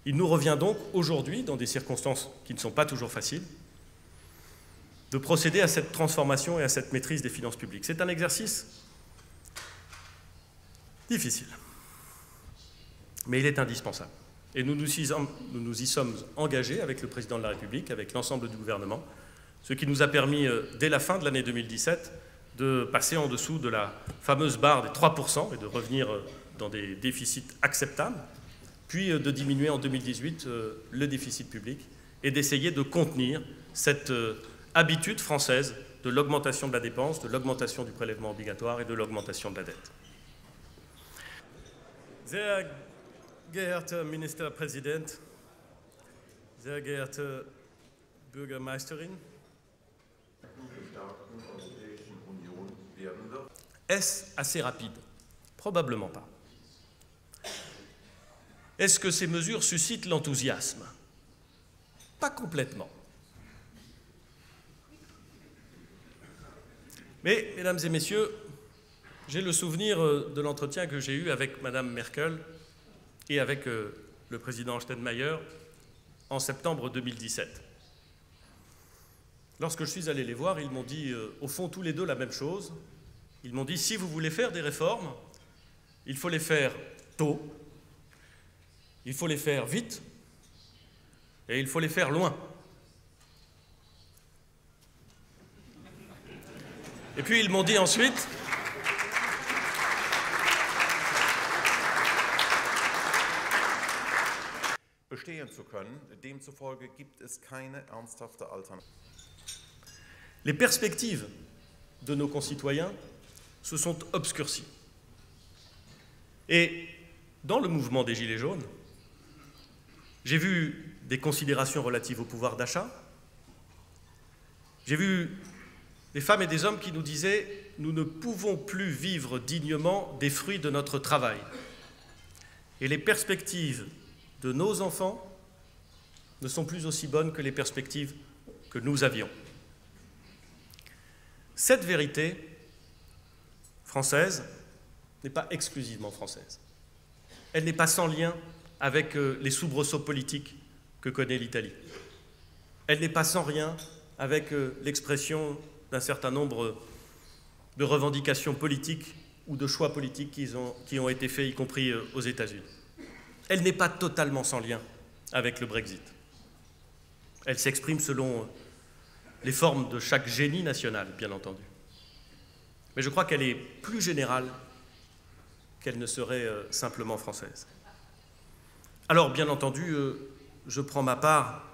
Il nous revient donc aujourd'hui, dans des circonstances qui ne sont pas toujours faciles, de procéder à cette transformation et à cette maîtrise des finances publiques. C'est un exercice difficile, mais il est indispensable. Et nous nous y sommes engagés avec le Président de la République, avec l'ensemble du gouvernement, ce qui nous a permis, dès la fin de l'année 2017, de passer en dessous de la fameuse barre des 3% et de revenir dans des déficits acceptables, puis de diminuer en 2018 le déficit public et d'essayer de contenir cette habitude française de l'augmentation de la dépense, de l'augmentation du prélèvement obligatoire et de l'augmentation de la dette. Sehr geehrter Ministerpräsident, sehr geehrte Bürgermeisterin, est-ce assez rapide? Probablement pas. Est-ce que ces mesures suscitent l'enthousiasme? Pas complètement. Mais, mesdames et messieurs, j'ai le souvenir de l'entretien que j'ai eu avec Madame Merkel et avec le président Steinmeier en septembre 2017. Lorsque je suis allé les voir, ils m'ont dit, au fond, tous les deux la même chose. Ils m'ont dit, si vous voulez faire des réformes, il faut les faire tôt, il faut les faire vite et il faut les faire loin. Et puis ils m'ont dit ensuite, bestehen zu können, demzufolge gibt es keine ernsthafte Alternative. Les perspectives de nos concitoyens se sont obscurcies. Et dans le mouvement des Gilets jaunes, j'ai vu des considérations relatives au pouvoir d'achat. J'ai vu des femmes et des hommes qui nous disaient « Nous ne pouvons plus vivre dignement des fruits de notre travail. » Et les perspectives de nos enfants ne sont plus aussi bonnes que les perspectives que nous avions. Cette vérité française n'est pas exclusivement française. Elle n'est pas sans lien avec les soubresauts politiques que connaît l'Italie. Elle n'est pas sans lien avec l'expression d'un certain nombre de revendications politiques ou de choix politiques qui ont été faits, y compris aux États-Unis. Elle n'est pas totalement sans lien avec le Brexit. Elle s'exprime selon les formes de chaque génie national, bien entendu. Mais je crois qu'elle est plus générale qu'elle ne serait simplement française. Alors, bien entendu, je prends ma part